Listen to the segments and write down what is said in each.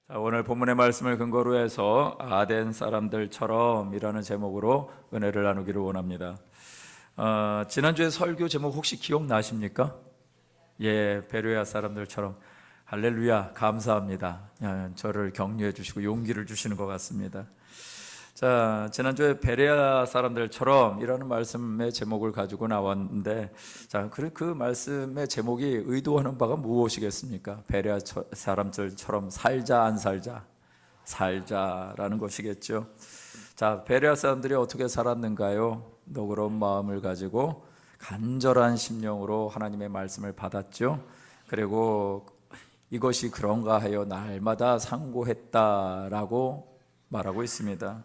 자, 오늘 본문의 말씀을 근거로 해서 아덴 사람들처럼이라는 제목으로 은혜를 나누기를 원합니다. 지난주에 설교 제목 혹시 기억나십니까? 예, 베레아 사람들처럼. 할렐루야, 감사합니다. 저를 격려해 주시고 용기를 주시는 것 같습니다. 자, 지난주에 베레아 사람들처럼 이라는 말씀의 제목을 가지고 나왔는데, 자, 그 말씀의 제목이 의도하는 바가 무엇이겠습니까? 베레아 사람들처럼 살자 안 살자? 살자라는 것이겠죠. 자, 베레아 사람들이 어떻게 살았는가요? 너그러운 마음을 가지고 간절한 심령으로 하나님의 말씀을 받았죠. 그리고 이것이 그런가 하여 날마다 상고했다라고 말하고 있습니다.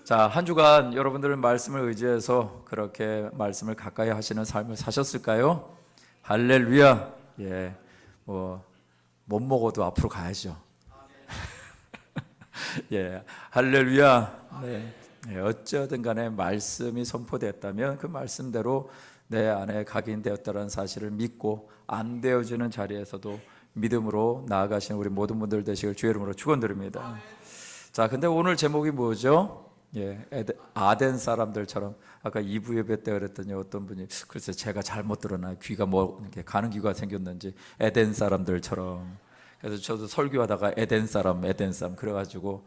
자, 한 주간 여러분들 말씀을 의지해서 그렇게 말씀을 가까이 하시는 삶을 사셨을까요? 할렐루야. 예, 못 먹어도 앞으로 가야죠. 예, 할렐루야. 네. 어쩌든 간에 말씀이 선포됐다면 그 말씀대로 내 안에 각인되었다는 사실을 믿고 안 되어지는 자리에서도 믿음으로 나아가시는 우리 모든 분들 되시길 주의 이름으로 축원드립니다. 자, 근데 오늘 제목이 뭐죠? 예, 아덴 사람들처럼. 아까 2부 예배 때 그랬더니 어떤 분이 글쎄 제가 잘못 들었나, 귀가 뭐 이렇게 가는 귀가 생겼는지 에덴 사람들처럼. 그래서 저도 설교하다가 에덴 사람 그래가지고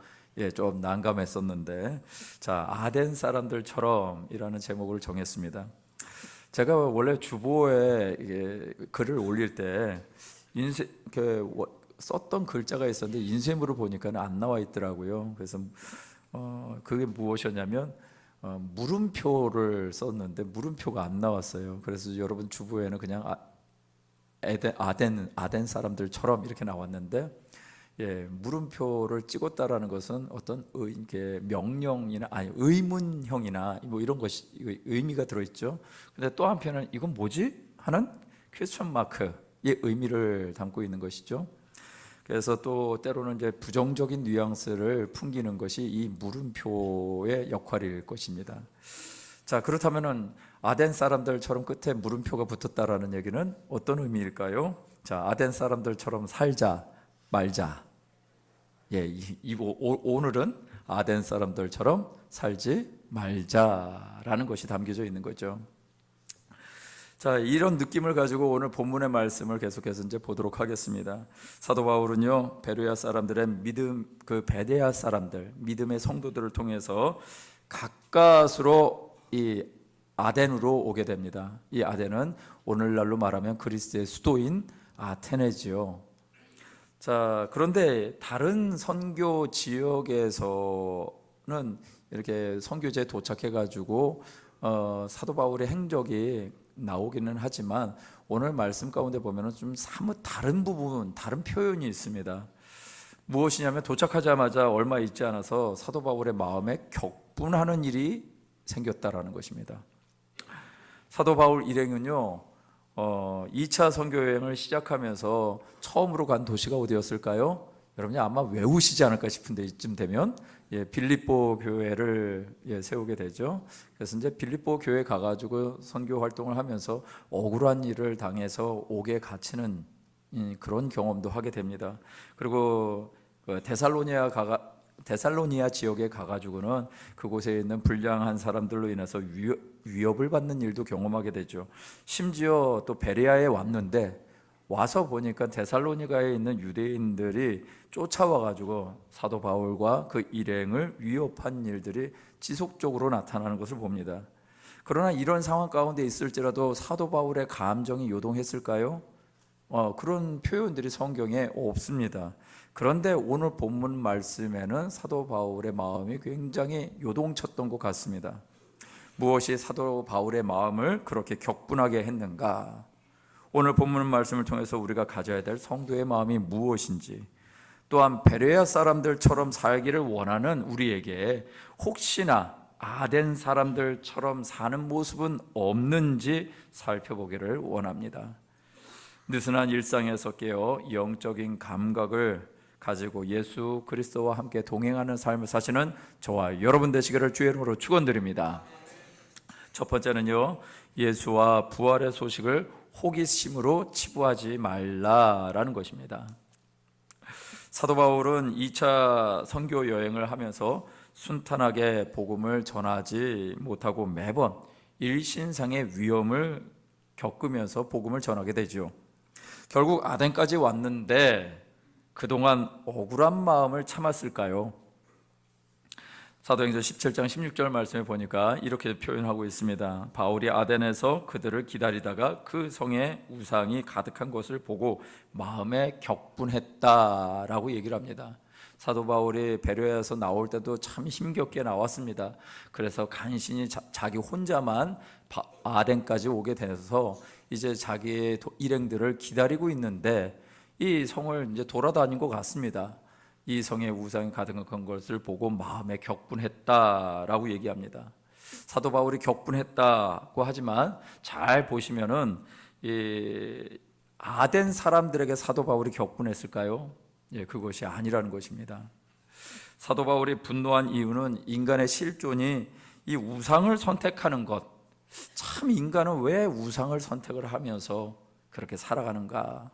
좀 난감했었는데, 자, 아덴 사람들처럼이라는 제목을 정했습니다. 제가 원래 주보에 글을 올릴 때 썼던 글자가 있었는데 인쇄물을 보니까 안 나와 있더라고요. 그래서 그게 무엇이었냐면 물음표를 썼는데 물음표가 안 나왔어요. 그래서 여러분 주부에는 그냥 아덴 사람들처럼 이렇게 나왔는데, 물음표를 찍었다라는 것은 어떤 명령이나 의문형이나 뭐 이런 것이 의미가 들어있죠. 근데 또 한편은 이건 뭐지? 하는 퀘스천 마크의 의미를 담고 있는 것이죠. 그래서 또 때로는 이제 부정적인 뉘앙스를 풍기는 것이 이 물음표의 역할일 것입니다. 자, 그렇다면은 아덴 사람들처럼 끝에 물음표가 붙었다라는 얘기는 어떤 의미일까요? 자, 아덴 사람들처럼 살자 말자. 오늘은 아덴 사람들처럼 살지 말자라는 것이 담겨져 있는 거죠. 자, 이런 느낌을 가지고 오늘 본문의 말씀을 계속해서 이제 보도록 하겠습니다. 사도 바울은요, 베레아 사람들의 베레아 사람들, 믿음의 성도들을 통해서 가까스로 이 아덴으로 오게 됩니다. 이 아덴은 오늘날로 말하면 그리스의 수도인 아테네지요. 자, 그런데 다른 선교 지역에서는 이렇게 선교지에 도착해가지고 사도 바울의 행적이 나오기는 하지만 오늘 말씀 가운데 보면은 좀 사뭇 다른 부분, 다른 표현이 있습니다. 무엇이냐면 도착하자마자 얼마 있지 않아서 사도 바울의 마음에 격분하는 일이 생겼다라는 것입니다. 사도 바울 일행은요, 2차 선교 여행을 시작하면서 처음으로 간 도시가 어디였을까요? 여러분이 아마 외우시지 않을까 싶은데 이쯤 되면 빌립보 교회를 세우게 되죠. 그래서 이제 빌립보 교회 가가지고 선교 활동을 하면서 억울한 일을 당해서 옥에 갇히는 그런 경험도 하게 됩니다. 그리고 데살로니아 지역에 가가지고는 그곳에 있는 불량한 사람들로 인해서 위협을 받는 일도 경험하게 되죠. 심지어 또 베레아에 왔는데 와서 보니까 데살로니가에 있는 유대인들이 쫓아와가지고 사도 바울과 그 일행을 위협한 일들이 지속적으로 나타나는 것을 봅니다. 그러나 이런 상황 가운데 있을지라도 사도 바울의 감정이 요동했을까요? 그런 표현들이 성경에 없습니다. 그런데 오늘 본문 말씀에는 사도 바울의 마음이 굉장히 요동쳤던 것 같습니다. 무엇이 사도 바울의 마음을 그렇게 격분하게 했는가? 오늘 본문 말씀을 통해서 우리가 가져야 될 성도의 마음이 무엇인지, 또한 베레아 사람들처럼 살기를 원하는 우리에게 혹시나 아덴 사람들처럼 사는 모습은 없는지 살펴보기를 원합니다. 느슨한 일상에서 깨어 영적인 감각을 가지고 예수 그리스도와 함께 동행하는 삶을 사시는 저와 여러분 되시기를 주의 이름으로 축원드립니다. 첫 번째는요, 예수와 부활의 소식을 호기심으로 치부하지 말라라는 것입니다. 사도 바울은 2차 선교 여행을 하면서 순탄하게 복음을 전하지 못하고 매번 일신상의 위험을 겪으면서 복음을 전하게 되죠. 결국 아덴까지 왔는데 그동안 억울한 마음을 참았을까요? 사도행전 17장 16절 말씀에 보니까 이렇게 표현하고 있습니다. 바울이 아덴에서 그들을 기다리다가 그 성에 우상이 가득한 것을 보고 마음에 격분했다라고 얘기를 합니다. 사도 바울이 베레아에서 나올 때도 참 힘겹게 나왔습니다. 그래서 간신히 자기 혼자만 아덴까지 오게 돼서 이제 자기의 일행들을 기다리고 있는데 이 성을 이제 돌아다닌 것 같습니다. 이 성에 우상이 가득한 것을 보고 마음에 격분했다라고 얘기합니다. 사도 바울이 격분했다고 하지만 잘 보시면은 이 아덴 사람들에게 사도 바울이 격분했을까요? 예, 그것이 아니라는 것입니다. 사도 바울이 분노한 이유는 인간의 실존이 이 우상을 선택하는 것. 참 인간은 왜 우상을 선택을 하면서 그렇게 살아가는가?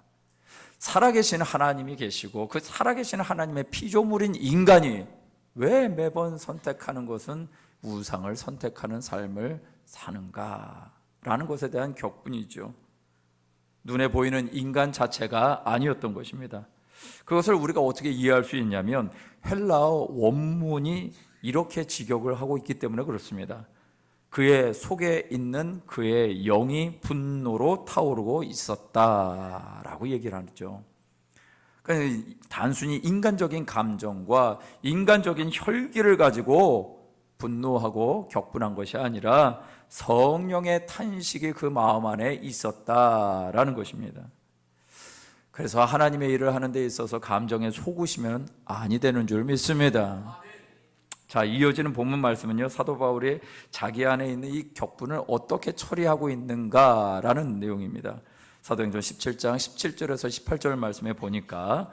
살아계신 하나님이 계시고 그 살아계신 하나님의 피조물인 인간이 왜 매번 선택하는 것은 우상을 선택하는 삶을 사는가라는 것에 대한 격분이죠. 눈에 보이는 인간 자체가 아니었던 것입니다. 그것을 우리가 어떻게 이해할 수 있냐면 헬라어 원문이 이렇게 직역을 하고 있기 때문에 그렇습니다. 그의 속에 있는 그의 영이 분노로 타오르고 있었다라고 얘기를 하죠. 그러니까 단순히 인간적인 감정과 인간적인 혈기를 가지고 분노하고 격분한 것이 아니라 성령의 탄식이 그 마음 안에 있었다라는 것입니다. 그래서 하나님의 일을 하는 데 있어서 감정에 속으시면 아니 되는 줄 믿습니다. 자, 이어지는 본문 말씀은요, 사도 바울이 자기 안에 있는 이 격분을 어떻게 처리하고 있는가라는 내용입니다. 사도행전 17장 17절에서 18절 말씀에 보니까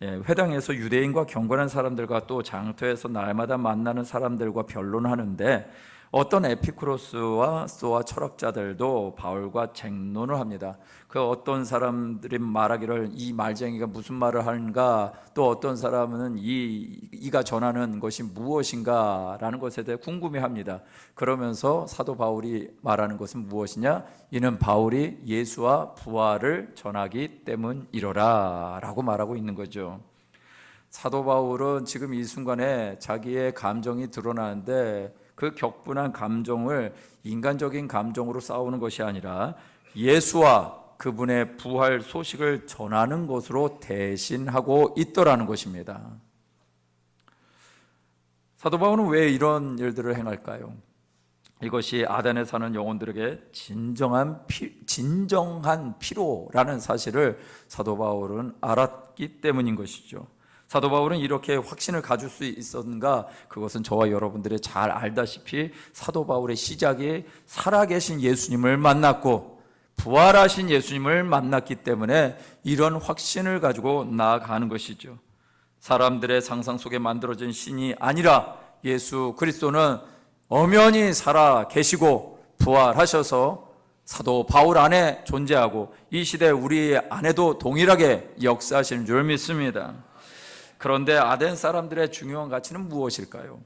회당에서 유대인과 경건한 사람들과 또 장터에서 날마다 만나는 사람들과 변론하는데 어떤 에피쿠로스와 스토아 철학자들도 바울과 쟁론을 합니다. 그 어떤 사람들이 말하기를 이 말쟁이가 무슨 말을 하는가, 또 어떤 사람은 이가 전하는 것이 무엇인가 라는 것에 대해 궁금해합니다. 그러면서 사도 바울이 말하는 것은 무엇이냐? 이는 바울이 예수와 부활을 전하기 때문이로라 라고 말하고 있는 거죠. 사도 바울은 지금 이 순간에 자기의 감정이 드러나는데 그 격분한 감정을 인간적인 감정으로 싸우는 것이 아니라 예수와 그분의 부활 소식을 전하는 것으로 대신하고 있더라는 것입니다. 사도 바울은 왜 이런 일들을 행할까요? 이것이 아덴에 사는 영혼들에게 진정한 피로라는 사실을 사도 바울은 알았기 때문인 것이죠. 사도 바울은 이렇게 확신을 가질 수 있었는가? 그것은 저와 여러분들이 잘 알다시피 사도 바울의 시작이 살아계신 예수님을 만났고 부활하신 예수님을 만났기 때문에 이런 확신을 가지고 나아가는 것이죠. 사람들의 상상 속에 만들어진 신이 아니라 예수 그리스도는 엄연히 살아 계시고 부활하셔서 사도 바울 안에 존재하고 이 시대 우리 안에도 동일하게 역사하시는 줄 믿습니다. 그런데 아덴 사람들의 중요한 가치는 무엇일까요?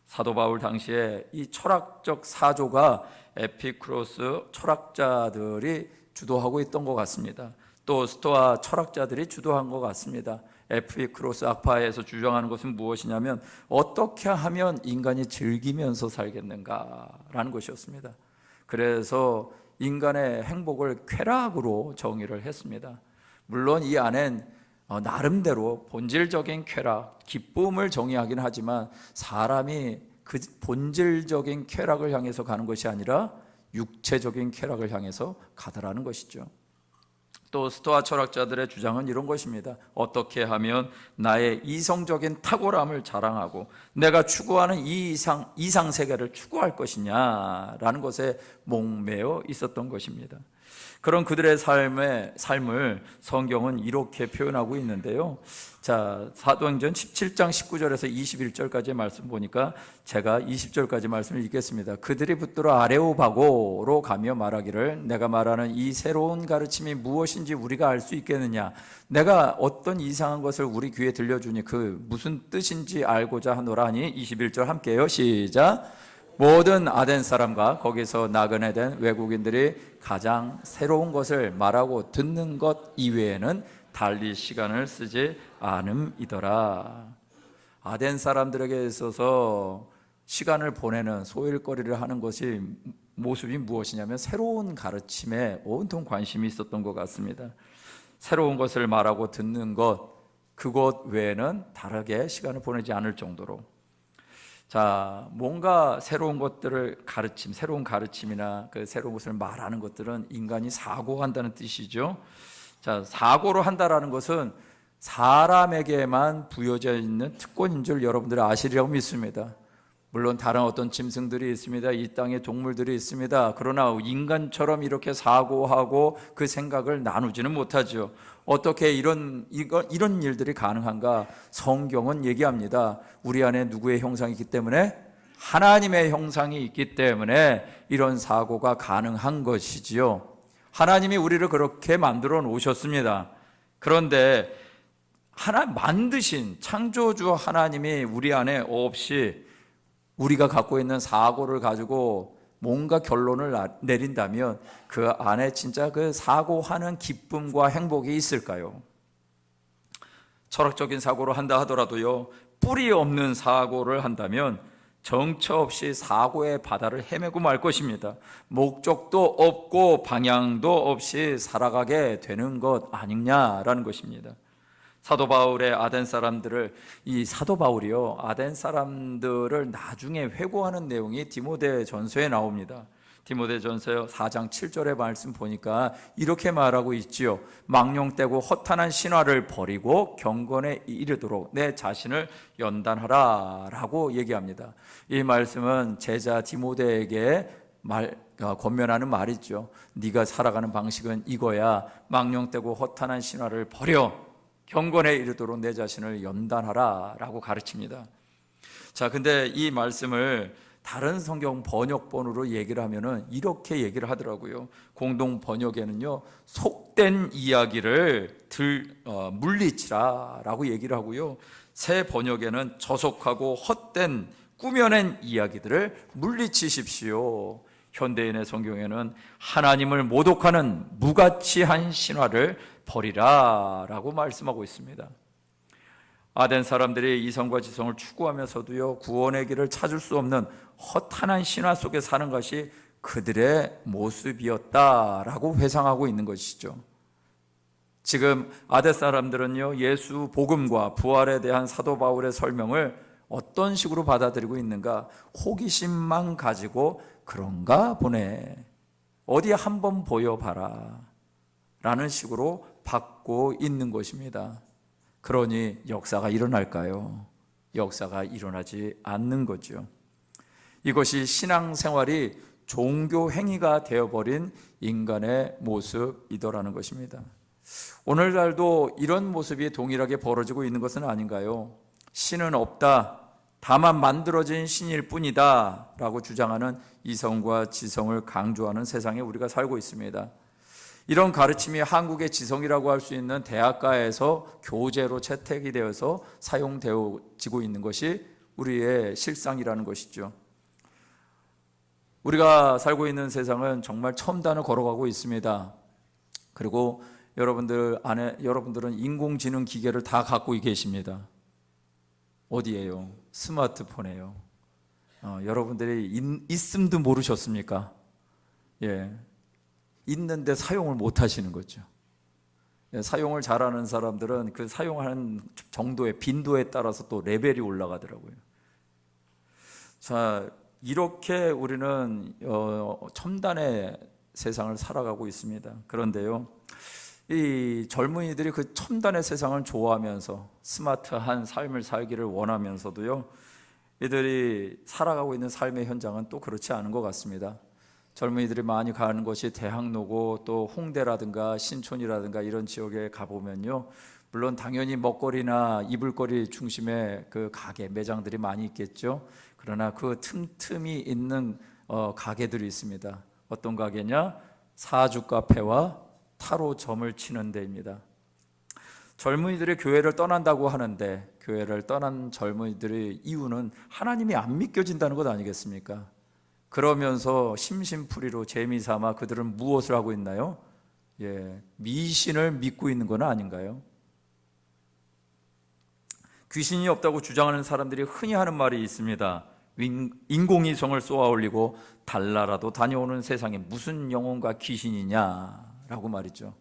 사도 바울 당시에 이 철학적 사조가 에피쿠로스 철학자들이 주도하고 있던 것 같습니다. 또 스토아 철학자들이 주도한 것 같습니다. 에피쿠로스 학파에서 주장하는 것은 무엇이냐면 어떻게 하면 인간이 즐기면서 살겠는가라는 것이었습니다. 그래서 인간의 행복을 쾌락으로 정의를 했습니다. 물론 이 안엔 나름대로 본질적인 쾌락, 기쁨을 정의하긴 하지만 사람이 그 본질적인 쾌락을 향해서 가는 것이 아니라 육체적인 쾌락을 향해서 가더라는 것이죠. 또 스토아 철학자들의 주장은 이런 것입니다. 어떻게 하면 나의 이성적인 탁월함을 자랑하고 내가 추구하는 이 이상 세계를 추구할 것이냐라는 것에 목매어 있었던 것입니다. 그런 그들의 삶을 성경은 이렇게 표현하고 있는데요. 자, 사도행전 17장 19절에서 21절까지의 말씀 보니까 제가 20절까지 말씀을 읽겠습니다. 그들이 붙들어 아레오바고로 가며 말하기를 내가 말하는 이 새로운 가르침이 무엇인지 우리가 알 수 있겠느냐. 내가 어떤 이상한 것을 우리 귀에 들려주니 그 무슨 뜻인지 알고자 하노라 하니 21절 함께요. 시작. 모든 아덴 사람과 거기서 나그네 된 외국인들이 가장 새로운 것을 말하고 듣는 것 이외에는 달리 시간을 쓰지 않음이더라. 아덴 사람들에게 있어서 시간을 보내는 소일거리를 하는 것이 모습이 무엇이냐면 새로운 가르침에 온통 관심이 있었던 것 같습니다. 새로운 것을 말하고 듣는 것, 그것 외에는 다르게 시간을 보내지 않을 정도로. 자, 뭔가 새로운 것들을 새로운 가르침이나 그 새로운 것을 말하는 것들은 인간이 사고한다는 뜻이죠. 자, 사고를 한다라는 것은 사람에게만 부여져 있는 특권인 줄 여러분들이 아시리라고 믿습니다. 물론 다른 어떤 짐승들이 있습니다. 이 땅에 동물들이 있습니다. 그러나 인간처럼 이렇게 사고하고 그 생각을 나누지는 못하죠. 어떻게 이런 일들이 가능한가? 성경은 얘기합니다. 우리 안에 누구의 형상이 있기 때문에? 하나님의 형상이 있기 때문에 이런 사고가 가능한 것이지요. 하나님이 우리를 그렇게 만들어 놓으셨습니다. 그런데 만드신 창조주 하나님이 우리 안에 없이 우리가 갖고 있는 사고를 가지고 뭔가 결론을 내린다면 그 안에 진짜 그 사고하는 기쁨과 행복이 있을까요? 철학적인 사고를 한다 하더라도요, 뿌리 없는 사고를 한다면 정처 없이 사고의 바다를 헤매고 말 것입니다. 목적도 없고 방향도 없이 살아가게 되는 것 아니냐라는 것입니다. 사도 바울의 아덴 사람들을, 이 사도 바울이요, 아덴 사람들을 나중에 회고하는 내용이 디모데전서에 나옵니다. 디모데전서 4장 7절의 말씀 보니까 이렇게 말하고 있지요. 망령되고 허탄한 신화를 버리고 경건에 이르도록 내 자신을 연단하라 라고 얘기합니다. 이 말씀은 제자 디모데에게 권면하는 말이죠. 네가 살아가는 방식은 이거야. 망령되고 허탄한 신화를 버려 경건에 이르도록 내 자신을 연단하라 라고 가르칩니다. 자, 근데 이 말씀을 다른 성경 번역본으로 얘기를 하면은 이렇게 얘기를 하더라고요. 공동 번역에는요, 속된 이야기를 물리치라 라고 얘기를 하고요, 새 번역에는 저속하고 헛된 꾸며낸 이야기들을 물리치십시오. 현대인의 성경에는 하나님을 모독하는 무가치한 신화를 버리라 라고 말씀하고 있습니다. 아덴 사람들이 이성과 지성을 추구하면서도요, 구원의 길을 찾을 수 없는 허탄한 신화 속에 사는 것이 그들의 모습이었다라고 회상하고 있는 것이죠. 지금 아덴 사람들은요, 예수 복음과 부활에 대한 사도 바울의 설명을 어떤 식으로 받아들이고 있는가? 호기심만 가지고 그런가 보네, 어디 한번 보여봐라 라는 식으로 받고 있는 것입니다. 그러니 역사가 일어날까요? 역사가 일어나지 않는 거죠. 이것이 신앙생활이 종교 행위가 되어버린 인간의 모습이더라는 것입니다. 오늘날도 이런 모습이 동일하게 벌어지고 있는 것은 아닌가요? 신은 없다, 다만 만들어진 신일 뿐이다 라고 주장하는 이성과 지성을 강조하는 세상에 우리가 살고 있습니다. 이런 가르침이 한국의 지성이라고 할 수 있는 대학가에서 교재로 채택이 되어서 사용되어지고 있는 것이 우리의 실상이라는 것이죠. 우리가 살고 있는 세상은 정말 첨단을 걸어가고 있습니다. 그리고 여러분들은 인공지능 기계를 다 갖고 계십니다. 어디에요? 스마트폰에요. 여러분들이 있음도 모르셨습니까? 예. 있는데 사용을 못 하시는 거죠. 사용을 잘하는 사람들은 그 사용하는 정도의 빈도에 따라서 또 레벨이 올라가더라고요. 자, 이렇게 우리는 첨단의 세상을 살아가고 있습니다. 그런데요, 이 젊은이들이 그 첨단의 세상을 좋아하면서 스마트한 삶을 살기를 원하면서도요, 이들이 살아가고 있는 삶의 현장은 또 그렇지 않은 것 같습니다. 젊은이들이 많이 가는 곳이 대학로고 또 홍대라든가 신촌이라든가 이런 지역에 가보면요, 물론 당연히 먹거리나 이불거리 중심의 그 가게 매장들이 많이 있겠죠. 그러나 그 틈틈이 있는 가게들이 있습니다. 어떤 가게냐? 사주 카페와 타로점을 치는 데입니다. 젊은이들이 교회를 떠난다고 하는데, 교회를 떠난 젊은이들의 이유는 하나님이 안 믿겨진다는 것 아니겠습니까? 그러면서 심심풀이로 재미삼아 그들은 무엇을 하고 있나요? 미신을 믿고 있는 건 아닌가요? 귀신이 없다고 주장하는 사람들이 흔히 하는 말이 있습니다. 인공위성을 쏘아 올리고 달나라도 다녀오는 세상에 무슨 영혼과 귀신이냐라고 말이죠.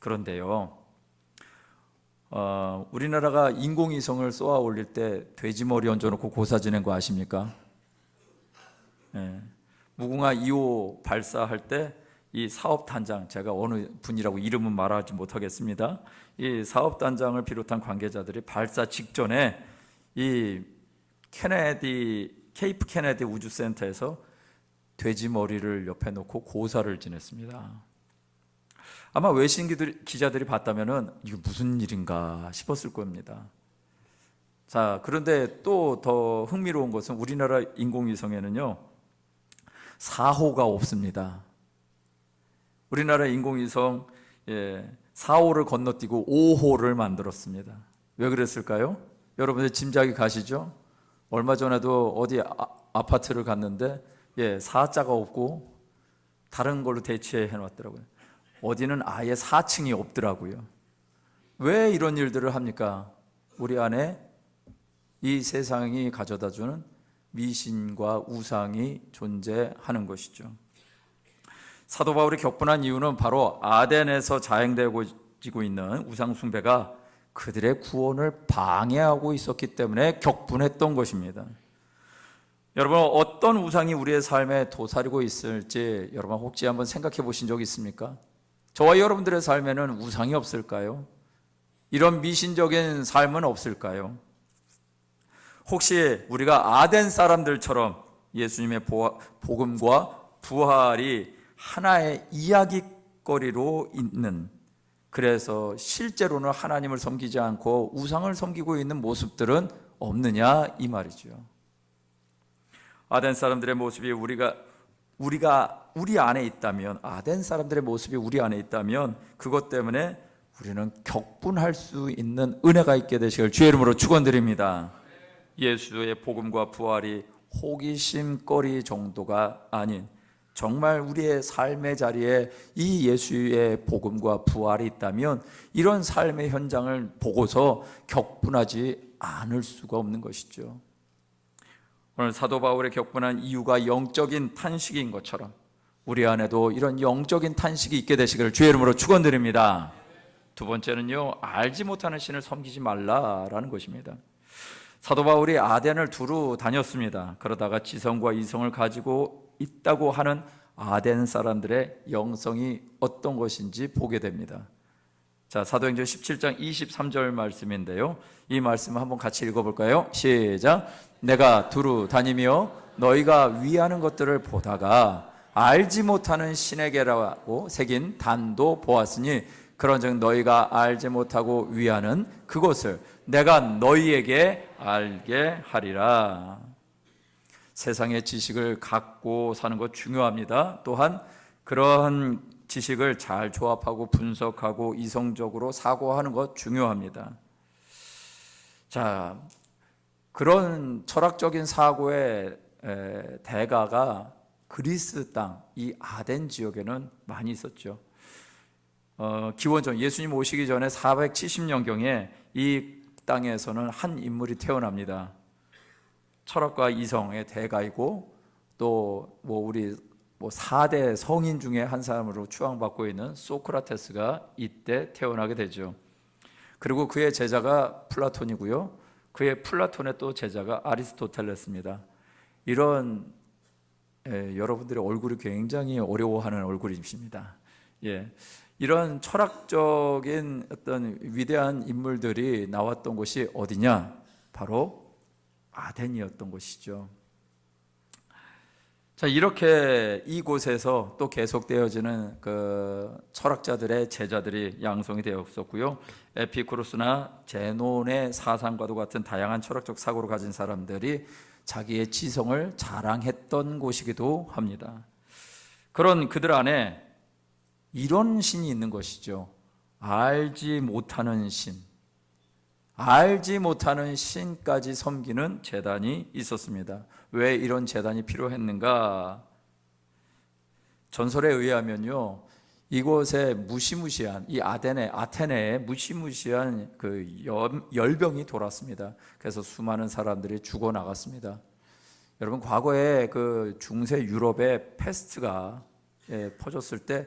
그런데요, 우리나라가 인공위성을 쏘아 올릴 때 돼지머리 얹어놓고 고사 지낸 거 아십니까? 무궁화 2호 발사할 때 이 사업단장, 제가 어느 분이라고 이름은 말하지 못하겠습니다. 이 사업단장을 비롯한 관계자들이 발사 직전에 이 케이프 케네디 우주센터에서 돼지 머리를 옆에 놓고 고사를 지냈습니다. 아마 외신 기자들이 봤다면 이게 무슨 일인가 싶었을 겁니다. 자, 그런데 또 더 흥미로운 것은 우리나라 인공위성에는요, 4호가 없습니다. 우리나라 인공위성 4호를 건너뛰고 5호를 만들었습니다. 왜 그랬을까요? 여러분들 짐작이 가시죠? 얼마 전에도 어디 아파트를 갔는데 4자가 없고 다른 걸로 대체해 놨더라고요. 어디는 아예 4층이 없더라고요. 왜 이런 일들을 합니까? 우리 안에 이 세상이 가져다주는 미신과 우상이 존재하는 것이죠. 사도 바울이 격분한 이유는 바로 아덴에서 자행되고 있는 우상 숭배가 그들의 구원을 방해하고 있었기 때문에 격분했던 것입니다. 여러분, 어떤 우상이 우리의 삶에 도사리고 있을지 여러분 혹시 한번 생각해 보신 적 있습니까? 저와 여러분들의 삶에는 우상이 없을까요? 이런 미신적인 삶은 없을까요? 혹시 우리가 아덴 사람들처럼 예수님의 복음과 부활이 하나의 이야기거리로 있는, 그래서 실제로는 하나님을 섬기지 않고 우상을 섬기고 있는 모습들은 없느냐 이 말이죠. 아덴 사람들의 모습이 우리 안에 있다면, 아덴 사람들의 모습이 우리 안에 있다면 그것 때문에 우리는 격분할 수 있는 은혜가 있게 되시길 주의 이름으로 축원드립니다. 예수의 복음과 부활이 호기심거리 정도가 아닌 정말 우리의 삶의 자리에 이 예수의 복음과 부활이 있다면 이런 삶의 현장을 보고서 격분하지 않을 수가 없는 것이죠. 오늘 사도 바울의 격분한 이유가 영적인 탄식인 것처럼 우리 안에도 이런 영적인 탄식이 있게 되시기를 주의 이름으로 축원드립니다. 두 번째는요, 알지 못하는 신을 섬기지 말라라는 것입니다. 사도 바울이 아덴을 두루 다녔습니다. 그러다가 지성과 이성을 가지고 있다고 하는 아덴 사람들의 영성이 어떤 것인지 보게 됩니다. 자, 사도행전 17장 23절 말씀인데요, 이 말씀 한번 같이 읽어볼까요? 시작. 내가 두루 다니며 너희가 위하는 것들을 보다가 알지 못하는 신에게라고 새긴 단도 보았으니 그런즉 너희가 알지 못하고 위하는 그것을 내가 너희에게 알게 하리라. 세상의 지식을 갖고 사는 것 중요합니다. 또한 그러한 지식을 잘 조합하고 분석하고 이성적으로 사고하는 것 중요합니다. 자, 그런 철학적인 사고의 대가가 그리스 땅, 이 아덴 지역에는 많이 있었죠. 기원전 예수님 오시기 전에 470년경에 이 땅에서는 한 인물이 태어납니다. 철학과 이성의 대가이고 또 우리 4대 성인 중에 한 사람으로 추앙받고 있는 소크라테스가 이때 태어나게 되죠. 그리고 그의 제자가 플라톤이고요. 그의 플라톤의 또 제자가 아리스토텔레스입니다. 이런 여러분들의 얼굴이 굉장히 어려워하는 얼굴이십니다. 이런 철학적인 어떤 위대한 인물들이 나왔던 곳이 어디냐? 바로 아덴이었던 것이죠. 자, 이렇게 이곳에서 또 계속되어지는 그 철학자들의 제자들이 양성이 되었었고요. 에피쿠로스나 제논의 사상과도 같은 다양한 철학적 사고를 가진 사람들이 자기의 지성을 자랑했던 곳이기도 합니다. 그런 그들 안에 이런 신이 있는 것이죠. 알지 못하는 신, 알지 못하는 신까지 섬기는 제단이 있었습니다. 왜 이런 제단이 필요했는가? 전설에 의하면요, 이곳에 무시무시한 이 아테네에 무시무시한 그 열병이 돌았습니다. 그래서 수많은 사람들이 죽어 나갔습니다. 여러분, 과거에 그 중세 유럽에 패스트가 퍼졌을 때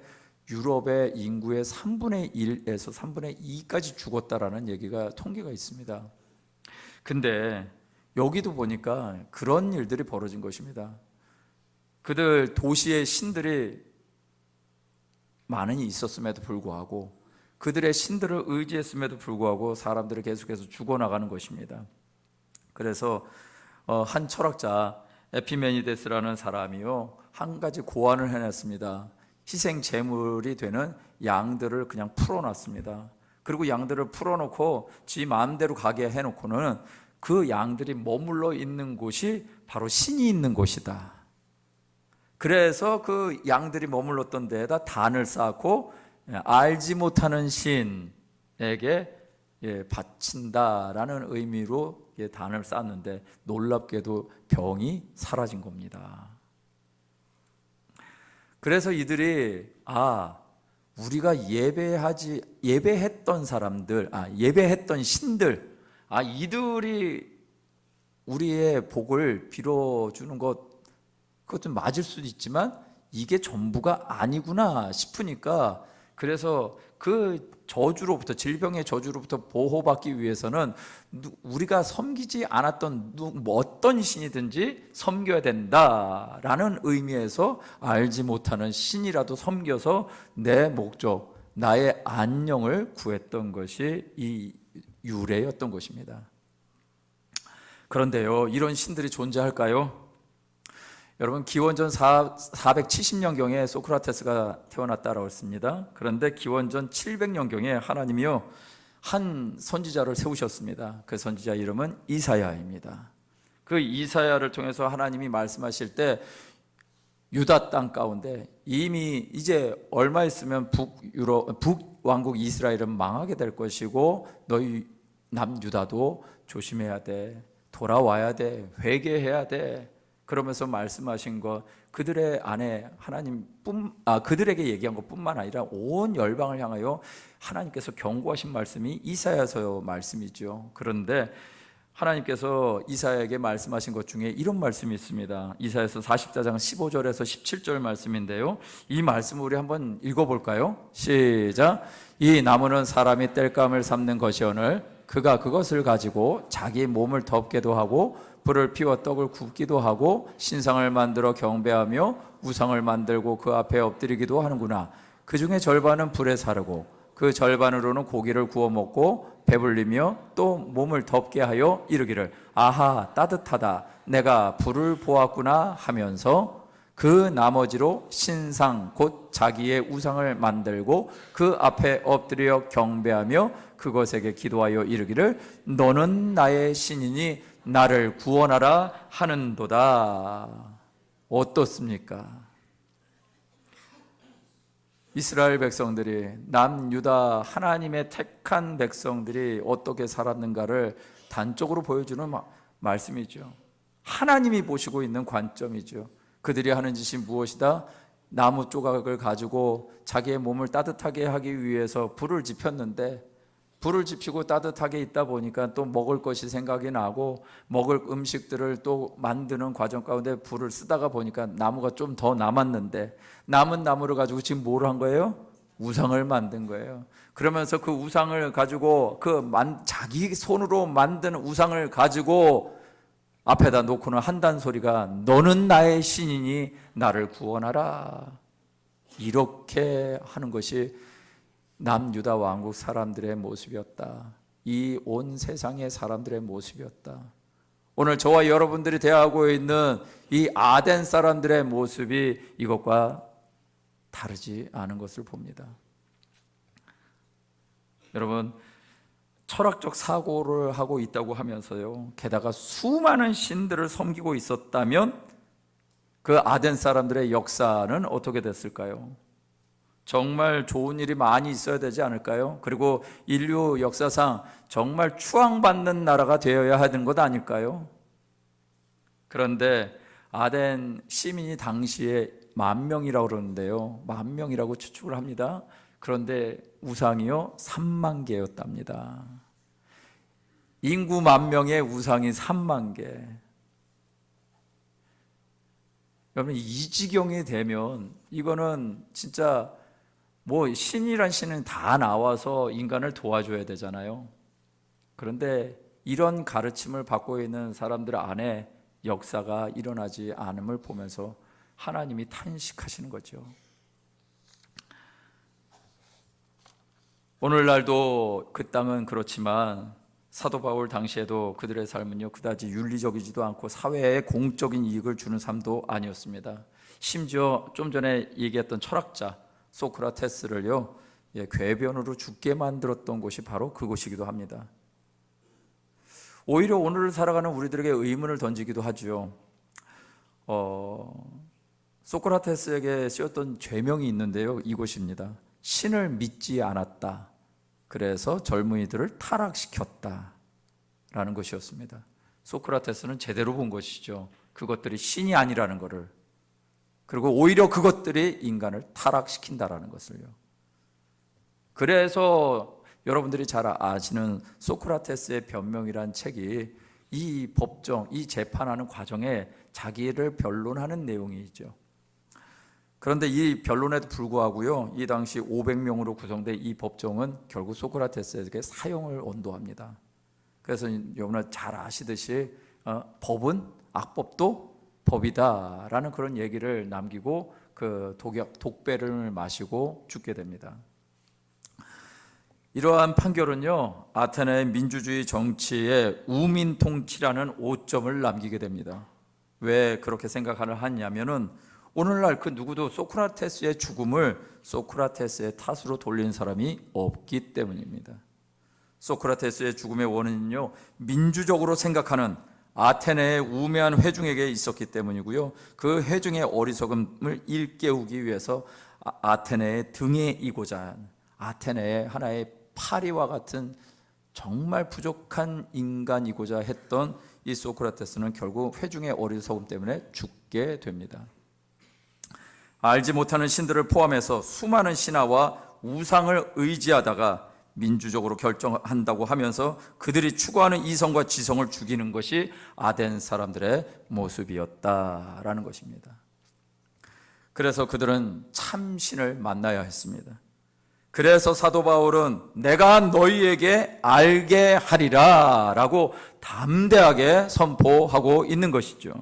유럽의 인구의 3분의 1에서 3분의 2까지 죽었다라는 얘기가 통계가 있습니다. 근데 여기도 보니까 그런 일들이 벌어진 것입니다. 그들 도시의 신들이 많이 있었음에도 불구하고, 그들의 신들을 의지했음에도 불구하고 사람들이 계속해서 죽어나가는 것입니다. 그래서 한 철학자 에피메니데스라는 사람이요, 한 가지 고안을 해냈습니다. 희생 제물이 되는 양들을 그냥 풀어놨습니다. 그리고 양들을 풀어놓고 지 마음대로 가게 해놓고는 그 양들이 머물러 있는 곳이 바로 신이 있는 곳이다. 그래서 그 양들이 머물렀던 데에다 단을 쌓고 알지 못하는 신에게 바친다라는 의미로 단을 쌓았는데, 놀랍게도 병이 사라진 겁니다. 그래서 이들이 우리가 예배했던 사람들, 예배했던 신들, 이들이 우리의 복을 빌어주는 그것도 맞을 수도 있지만 이게 전부가 아니구나 싶으니까, 그래서 그 저주로부터, 질병의 저주로부터 보호받기 위해서는 우리가 섬기지 않았던 어떤 신이든지 섬겨야 된다라는 의미에서 알지 못하는 신이라도 섬겨서 내 목적, 나의 안녕을 구했던 것이 이 유래였던 것입니다. 그런데요, 이런 신들이 존재할까요? 여러분, 기원전 470년경에 소크라테스가 태어났다라고 했습니다. 그런데 기원전 700년경에 하나님이요, 한 선지자를 세우셨습니다. 그 선지자 이름은 이사야입니다. 그 이사야를 통해서 하나님이 말씀하실 때 유다 땅 가운데 이미 이제 얼마 있으면 북왕국 이스라엘은 망하게 될 것이고, 너희 남유다도 조심해야 돼, 돌아와야 돼, 회개해야 돼, 그러면서 말씀하신 것, 그들의 안에 그들에게 얘기한 것뿐만 아니라 온 열방을 향하여 하나님께서 경고하신 말씀이 이사야서 말씀이죠. 그런데 하나님께서 이사야에게 말씀하신 것 중에 이런 말씀이 있습니다. 이사야서 44장 15절에서 17절 말씀인데요, 이 말씀을 우리 한번 읽어볼까요? 시작. 이 나무는 사람이 땔감을 삼는 것이오늘 그가 그것을 가지고 자기 몸을 덮게도 하고 불을 피워 떡을 굽기도 하고 신상을 만들어 경배하며 우상을 만들고 그 앞에 엎드리기도 하는구나. 그 중에 절반은 불에 사르고 그 절반으로는 고기를 구워 먹고 배불리며 또 몸을 덮게 하여 이르기를 아하 따뜻하다, 내가 불을 보았구나 하면서 그 나머지로 신상 곧 자기의 우상을 만들고 그 앞에 엎드려 경배하며 그것에게 기도하여 이르기를 너는 나의 신이니 나를 구원하라 하는도다. 어떻습니까? 이스라엘 백성들이, 남유다 하나님의 택한 백성들이 어떻게 살았는가를 단적으로 보여주는 말씀이죠. 하나님이 보시고 있는 관점이죠. 그들이 하는 짓이 무엇이다? 나무 조각을 가지고 자기의 몸을 따뜻하게 하기 위해서 불을 지폈는데, 불을 지피고 따뜻하게 있다 보니까 또 먹을 것이 생각이 나고, 먹을 음식들을 또 만드는 과정 가운데 불을 쓰다가 보니까 나무가 좀 더 남았는데, 남은 나무를 가지고 지금 뭘 한 거예요? 우상을 만든 거예요. 그러면서 그 우상을 가지고 자기 손으로 만든 우상을 가지고 앞에다 놓고는 한단 소리가 너는 나의 신이니 나를 구원하라. 이렇게 하는 것이 남유다 왕국 사람들의 모습이었다. 이 온 세상의 사람들의 모습이었다. 오늘 저와 여러분들이 대하고 있는 이 아덴 사람들의 모습이 이것과 다르지 않은 것을 봅니다. 여러분, 철학적 사고를 하고 있다고 하면서요, 게다가 수많은 신들을 섬기고 있었다면 그 아덴 사람들의 역사는 어떻게 됐을까요? 정말 좋은 일이 많이 있어야 되지 않을까요? 그리고 인류 역사상 정말 추앙받는 나라가 되어야 하는 것 아닐까요? 그런데 아덴 시민이 당시에 10,000명이라고 그러는데요, 10,000명이라고 추측을 합니다. 그런데 우상이요 3만 개였답니다. 인구 10,000명의 우상이 3만 개. 여러분, 이 지경이 되면 이거는 진짜 뭐 신이란 신은 다 나와서 인간을 도와줘야 되잖아요. 그런데 이런 가르침을 받고 있는 사람들 안에 역사가 일어나지 않음을 보면서 하나님이 탄식하시는 거죠. 오늘날도 그 땅은 그렇지만 사도 바울 당시에도 그들의 삶은요 그다지 윤리적이지도 않고 사회에 공적인 이익을 주는 삶도 아니었습니다. 심지어 좀 전에 얘기했던 철학자 소크라테스를요 궤변으로 죽게 만들었던 곳이 바로 그곳이기도 합니다. 오히려 오늘을 살아가는 우리들에게 의문을 던지기도 하죠. 소크라테스에게 쓰였던 죄명이 있는데요, 이곳입니다. 신을 믿지 않았다. 그래서 젊은이들을 타락시켰다 라는 것이었습니다. 소크라테스는 제대로 본 것이죠. 그것들이 신이 아니라는 것을. 그리고 오히려 그것들이 인간을 타락시킨다라는 것을요. 그래서 여러분들이 잘 아시는 소크라테스의 변명이란 책이 이 법정, 이 재판하는 과정에 자기를 변론하는 내용이죠. 그런데 이 변론에도 불구하고요, 이 당시 500명으로 구성된 이 법정은 결국 소크라테스에게 사형을 언도합니다. 그래서 여러분 잘 아시듯이 법은 악법도 법이다라는 그런 얘기를 남기고 그 독배를 마시고 죽게 됩니다. 이러한 판결은요, 아테네의 민주주의 정치에 우민 통치라는 오점을 남기게 됩니다. 왜 그렇게 생각을 하냐면은 오늘날 그 누구도 소크라테스의 죽음을 소크라테스의 탓으로 돌리는 사람이 없기 때문입니다. 소크라테스의 죽음의 원인은요, 민주적으로 생각하는 아테네의 우매한 회중에게 있었기 때문이고요, 그 회중의 어리석음을 일깨우기 위해서 아테네의 등에 이고자 한, 아테네의 하나의 파리와 같은 정말 부족한 인간이고자 했던 이 소크라테스는 결국 회중의 어리석음 때문에 죽게 됩니다. 알지 못하는 신들을 포함해서 수많은 신화와 우상을 의지하다가 민주적으로 결정한다고 하면서 그들이 추구하는 이성과 지성을 죽이는 것이 아덴 사람들의 모습이었다라는 것입니다. 그래서 그들은 참신을 만나야 했습니다. 그래서 사도 바울은 내가 너희에게 알게 하리라 라고 담대하게 선포하고 있는 것이죠.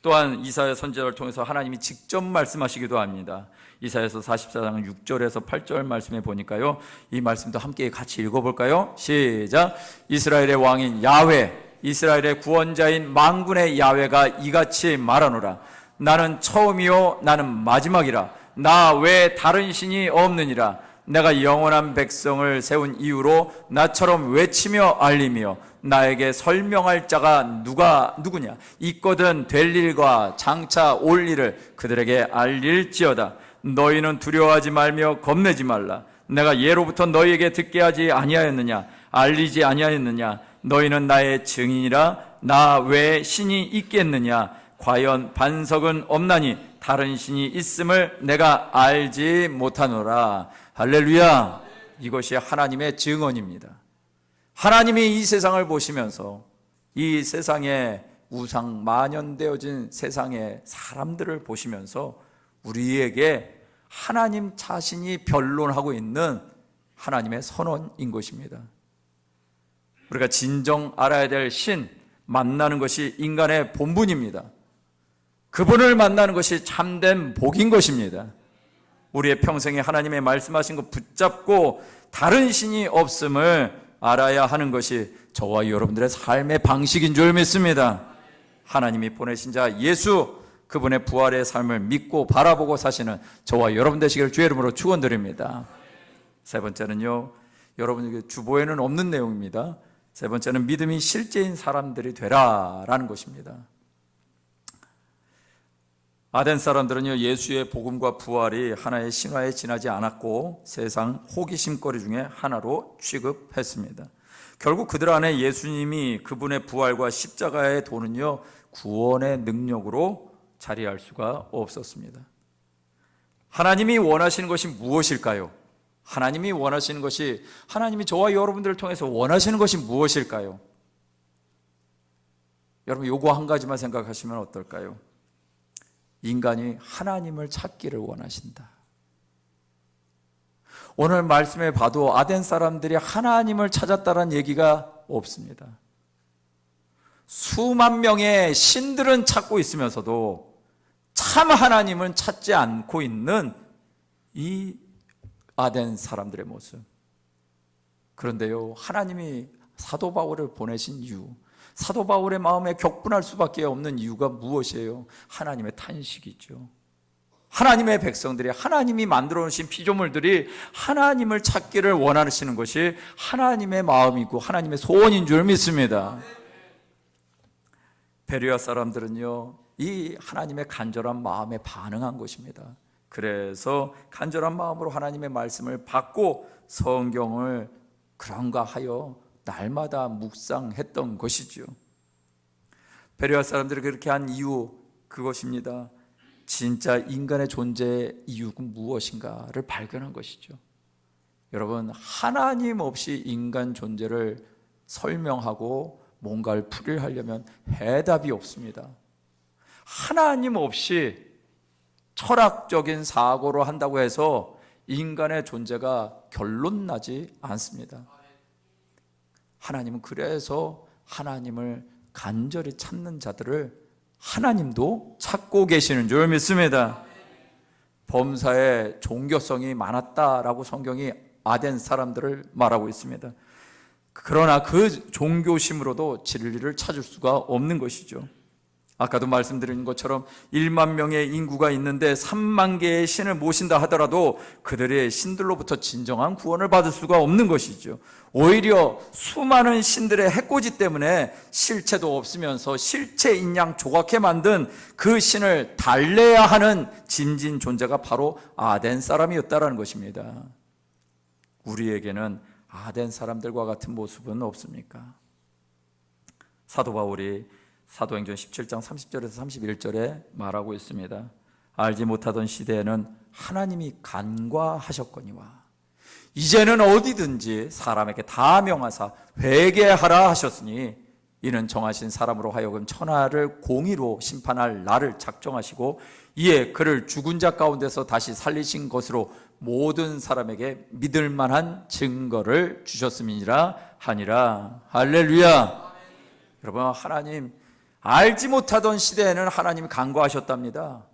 또한 이사야 선지자를 통해서 하나님이 직접 말씀하시기도 합니다. 이사야서 44장 6절에서 8절 말씀에 보니까요, 이 말씀도 함께 같이 읽어볼까요? 시작. 이스라엘의 왕인 야훼, 이스라엘의 구원자인 만군의 야훼가 이같이 말하노라. 나는 처음이요 나는 마지막이라. 나 외에 다른 신이 없느니라. 내가 영원한 백성을 세운 이유로 나처럼 외치며 알리며 나에게 설명할 자가 누구냐. 있거든 될 일과 장차 올 일을 그들에게 알릴지어다. 너희는 두려워하지 말며 겁내지 말라. 내가 예로부터 너희에게 듣게 하지 아니하였느냐. 알리지 아니하였느냐. 너희는 나의 증인이라. 나 외에 신이 있겠느냐. 과연 반석은 없나니 다른 신이 있음을 내가 알지 못하노라. 할렐루야. 이것이 하나님의 증언입니다. 하나님이 이 세상을 보시면서 이 세상에 우상 만연되어진 세상의 사람들을 보시면서 우리에게 하나님 자신이 변론하고 있는 하나님의 선언인 것입니다. 우리가 진정 알아야 될 신, 만나는 것이 인간의 본분입니다. 그분을 만나는 것이 참된 복인 것입니다. 우리의 평생에 하나님의 말씀하신 것 붙잡고 다른 신이 없음을 알아야 하는 것이 저와 여러분들의 삶의 방식인 줄 믿습니다. 하나님이 보내신 자 예수, 그분의 부활의 삶을 믿고 바라보고 사시는 저와 여러분 되시기를 주의 이름으로 축원드립니다. 세 번째는요, 여러분에게 주보에는 없는 내용입니다. 세 번째는 믿음이 실제인 사람들이 되라라는 것입니다. 아덴 사람들은요, 예수의 복음과 부활이 하나의 신화에 지나지 않았고 세상 호기심거리 중에 하나로 취급했습니다. 결국 그들 안에 예수님이 그분의 부활과 십자가의 도는요, 구원의 능력으로 자리할 수가 없었습니다. 하나님이 원하시는 것이 무엇일까요? 하나님이 원하시는 것이, 하나님이 저와 여러분들을 통해서 원하시는 것이 무엇일까요? 여러분, 요거 한 가지만 생각하시면 어떨까요? 인간이 하나님을 찾기를 원하신다. 오늘 말씀에 봐도 아덴 사람들이 하나님을 찾았다는 얘기가 없습니다. 수만 명의 신들은 찾고 있으면서도 참 하나님은 찾지 않고 있는 이 아덴 사람들의 모습. 그런데요, 하나님이 사도 바울을 보내신 이유, 사도 바울의 마음에 격분할 수밖에 없는 이유가 무엇이에요? 하나님의 탄식이죠. 하나님의 백성들이, 하나님이 만들어 놓으신 피조물들이 하나님을 찾기를 원하시는 것이 하나님의 마음이고 하나님의 소원인 줄 믿습니다. 베레아 사람들은요, 이 하나님의 간절한 마음에 반응한 것입니다. 그래서 간절한 마음으로 하나님의 말씀을 받고 성경을 그런가 하여 날마다 묵상했던 것이죠. 베레아 사람들이 그렇게 한 이유, 그것입니다. 진짜 인간의 존재의 이유가 무엇인가를 발견한 것이죠. 여러분, 하나님 없이 인간 존재를 설명하고 뭔가를 풀이하려면 해답이 없습니다. 하나님 없이 철학적인 사고로 한다고 해서 인간의 존재가 결론나지 않습니다. 하나님은 그래서 하나님을 간절히 찾는 자들을 하나님도 찾고 계시는 줄 믿습니다. 범사에 종교성이 많았다라고 성경이 아덴 사람들을 말하고 있습니다. 그러나 그 종교심으로도 진리를 찾을 수가 없는 것이죠. 아까도 말씀드린 것처럼 1만 명의 인구가 있는데 3만 개의 신을 모신다 하더라도 그들의 신들로부터 진정한 구원을 받을 수가 없는 것이죠. 오히려 수많은 신들의 해코지 때문에 실체도 없으면서 실체인 양 조각해 만든 그 신을 달래야 하는 짐진 존재가 바로 아덴 사람이었다는 것입니다. 우리에게는 아덴 사람들과 같은 모습은 없습니까? 사도 바울이 사도행전 17장 30절에서 31절에 말하고 있습니다. 알지 못하던 시대에는 하나님이 간과하셨거니와 이제는 어디든지 사람에게 다 명하사 회개하라 하셨으니 이는 정하신 사람으로 하여금 천하를 공의로 심판할 날을 작정하시고 이에 그를 죽은 자 가운데서 다시 살리신 것으로 모든 사람에게 믿을 만한 증거를 주셨음이니라 하니라. 할렐루야. 여러분, 하나님 알지 못하던 시대에는 하나님이 간과하셨답니다.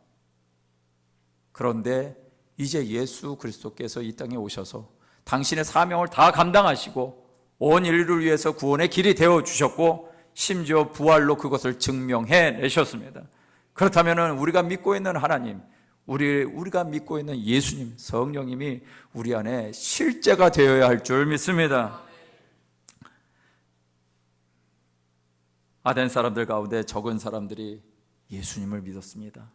그런데 이제 예수 그리스도께서 이 땅에 오셔서 당신의 사명을 다 감당하시고 온 인류를 위해서 구원의 길이 되어 주셨고 심지어 부활로 그것을 증명해 내셨습니다. 그렇다면 우리가 믿고 있는 하나님, 우리가 믿고 있는 예수님, 성령님이 우리 안에 실제가 되어야 할 줄 믿습니다. 아덴 사람들 가운데 적은 사람들이 예수님을 믿었습니다.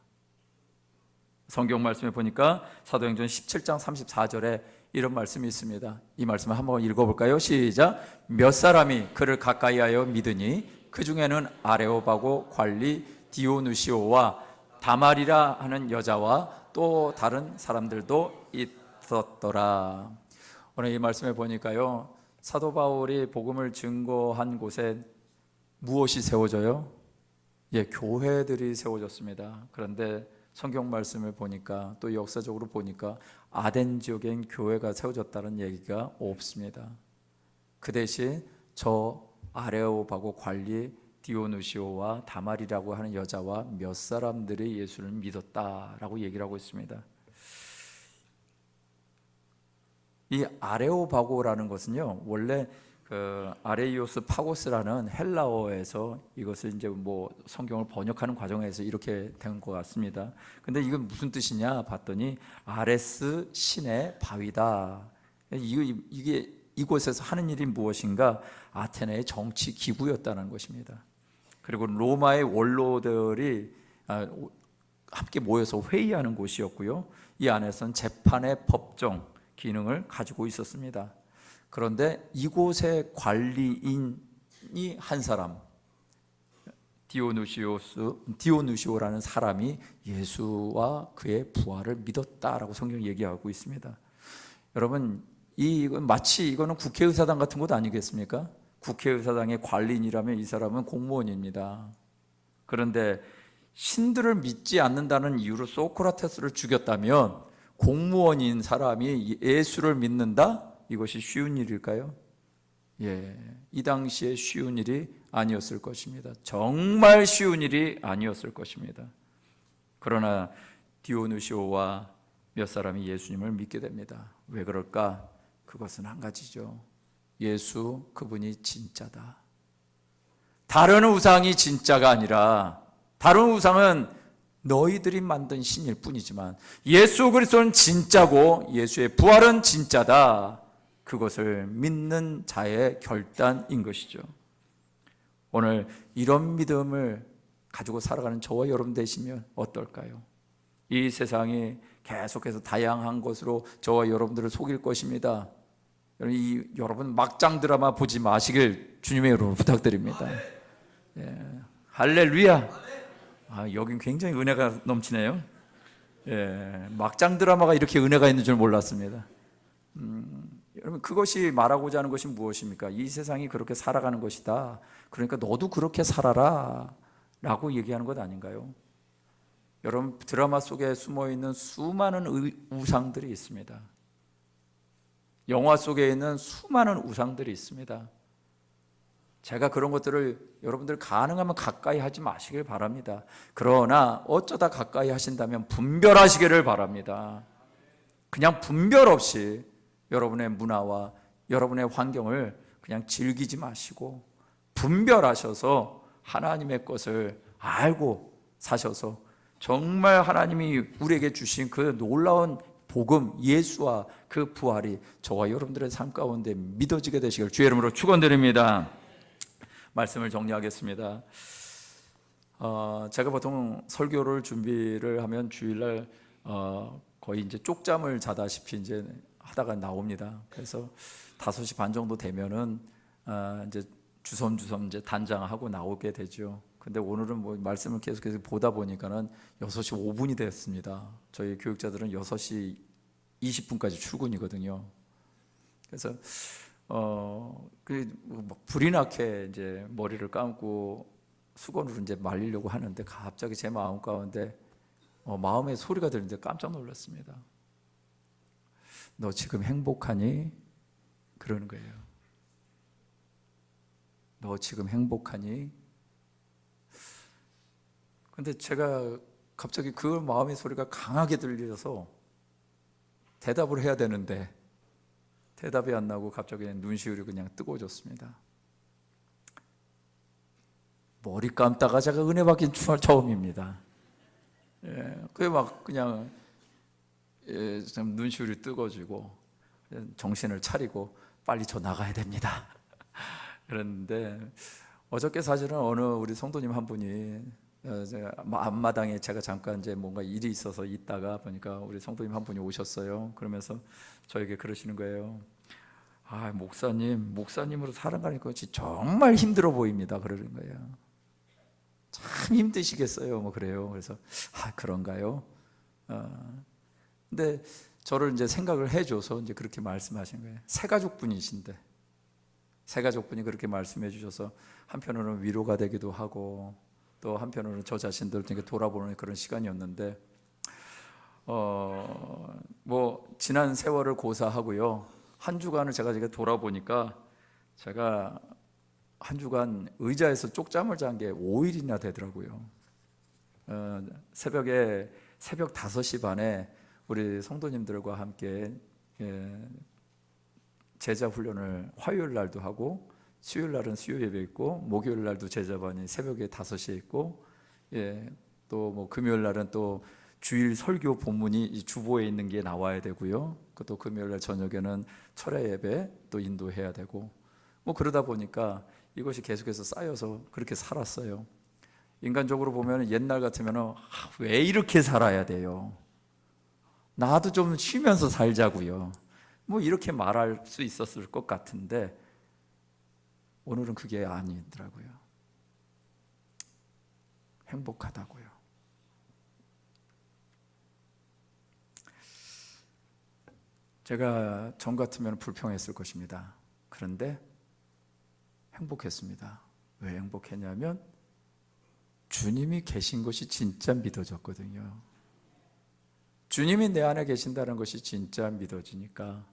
성경 말씀에 보니까 사도행전 17장 34절에 이런 말씀이 있습니다. 이 말씀을 한번 읽어볼까요? 시작. 몇 사람이 그를 가까이하여 믿으니 그 중에는 아레오바고 관리 디오누시오와 다말이라 하는 여자와 또 다른 사람들도 있었더라. 오늘 이 말씀에 보니까요, 사도 바울이 복음을 증거한 곳에 무엇이 세워져요? 교회들이 세워졌습니다. 그런데 성경 말씀을 보니까 또 역사적으로 보니까 아덴 지역엔 교회가 세워졌다는 얘기가 없습니다. 그 대신 저 아레오바고 관리 디오누시오와 다말이라고 하는 여자와 몇 사람들이 예수를 믿었다라고 얘기를 하고 있습니다. 이 아레오바고라는 것은요, 원래 그 아레이오스 파고스라는 헬라어에서 이것을 이제 뭐 성경을 번역하는 과정에서 이렇게 된 것 같습니다. 근데 이건 무슨 뜻이냐 봤더니 아레스 신의 바위다. 이게 이곳에서 하는 일이 무엇인가? 아테네의 정치 기구였다는 것입니다. 그리고 로마의 원로들이 함께 모여서 회의하는 곳이었고요. 이 안에서는 재판의 법정 기능을 가지고 있었습니다. 그런데 이곳의 관리인이 한 사람, 디오누시오라는 사람이 예수와 그의 부활을 믿었다라고 성경이 얘기하고 있습니다. 여러분, 이건 마치 이거는 국회의사당 같은 곳 아니겠습니까? 국회의사당의 관리인이라면 이 사람은 공무원입니다. 그런데 신들을 믿지 않는다는 이유로 소크라테스를 죽였다면 공무원인 사람이 예수를 믿는다? 이것이 쉬운 일일까요? 이 당시에 쉬운 일이 아니었을 것입니다. 정말 쉬운 일이 아니었을 것입니다. 그러나 디오누시오와 몇 사람이 예수님을 믿게 됩니다. 왜 그럴까? 그것은 한 가지죠. 예수 그분이 진짜다. 다른 우상이 진짜가 아니라, 다른 우상은 너희들이 만든 신일 뿐이지만 예수 그리스도는 진짜고 예수의 부활은 진짜다. 그것을 믿는 자의 결단인 것이죠. 오늘 이런 믿음을 가지고 살아가는 저와 여러분 되시면 어떨까요? 이 세상이 계속해서 다양한 것으로 저와 여러분들을 속일 것입니다. 여러분 막장 드라마 보지 마시길 주님의 이름으로 부탁드립니다. 할렐루야. 여긴 굉장히 은혜가 넘치네요. 막장 드라마가 이렇게 은혜가 있는 줄 몰랐습니다. 여러분, 그것이 말하고자 하는 것이 무엇입니까? 이 세상이 그렇게 살아가는 것이다. 그러니까 너도 그렇게 살아라 라고 얘기하는 것 아닌가요? 여러분, 드라마 속에 숨어있는 수많은 우상들이 있습니다. 영화 속에 있는 수많은 우상들이 있습니다. 제가 그런 것들을 여러분들 가능하면 가까이 하지 마시길 바랍니다. 그러나 어쩌다 가까이 하신다면 분별하시기를 바랍니다. 그냥 분별 없이 여러분의 문화와 여러분의 환경을 그냥 즐기지 마시고 분별하셔서 하나님의 것을 알고 사셔서 정말 하나님이 우리에게 주신 그 놀라운 복음, 예수와 그 부활이 저와 여러분들의 삶 가운데 믿어지게 되시길 주의 이름으로 축원드립니다. 말씀을 정리하겠습니다. 제가 보통 설교를 준비를 하면 주일날 거의 이제 쪽잠을 자다시피 이제 하다가 나옵니다. 그래서 5시 반 정도 되면은 이제 주섬주섬 이제 단장하고 나오게 되죠. 근데 오늘은 뭐 말씀을 계속해서 보다 보니까는 6시 5분이 됐습니다. 저희 교육자들은 6시 20분까지 출근이거든요. 그래서 막 불이 나게 이제 머리를 감고 수건으로 이제 말리려고 하는데 갑자기 제 마음 가운데 마음의 소리가 들리는데 깜짝 놀랐습니다. 너 지금 행복하니? 그러는 거예요. 너 지금 행복하니? 근데 제가 갑자기 그 마음의 소리가 강하게 들려서 대답을 해야 되는데 대답이 안 나고 갑자기 눈시울이 그냥 뜨거워졌습니다. 머리 감다가 제가 은혜 받긴 처음입니다. 그게 막 그냥 눈시울이 뜨거워지고 정신을 차리고 빨리 저 나가야 됩니다. 그랬는데 어저께 사실은 어느 우리 성도님 한 분이 앞마당에 제가 잠깐 이제 뭔가 일이 있어서 있다가 보니까 우리 성도님 한 분이 오셨어요. 그러면서 저에게 그러시는 거예요. 목사님으로 살아가니까 정말 힘들어 보입니다. 그러는 거예요. 참 힘드시겠어요. 뭐 그래요. 그래서 그런가요? 근데 저를 이제 생각을 해줘서 이제 그렇게 말씀하신 거예요. 새 가족분이신데 새 가족분이 그렇게 말씀해 주셔서 한편으로는 위로가 되기도 하고 또 한편으로는 저 자신들 되게 돌아보는 그런 시간이었는데 뭐 지난 세월을 고사하고요. 한 주간을 제가 돌아보니까 제가 한 주간 의자에서 쪽잠을 잔 게 5일이나 되더라고요. 새벽 5시 반에 우리 성도님들과 함께 제자 훈련을 화요일 날도 하고, 수요일 날은 수요 예배 있고, 목요일 날도 제자반이 새벽에 5시에 있고, 또 뭐 금요일 날은 또 주일 설교 본문이 이 주보에 있는 게 나와야 되고요. 또 금요일 날 저녁에는 철야 예배 또 인도해야 되고, 뭐 그러다 보니까 이것이 계속해서 쌓여서 그렇게 살았어요. 인간적으로 보면 옛날 같으면 왜 이렇게 살아야 돼요? 나도 좀 쉬면서 살자고요. 뭐 이렇게 말할 수 있었을 것 같은데 오늘은 그게 아니더라고요. 행복하다고요. 제가 전 같으면 불평했을 것입니다. 그런데 행복했습니다. 왜 행복했냐면 주님이 계신 것이 진짜 믿어졌거든요. 주님이 내 안에 계신다는 것이 진짜 믿어지니까,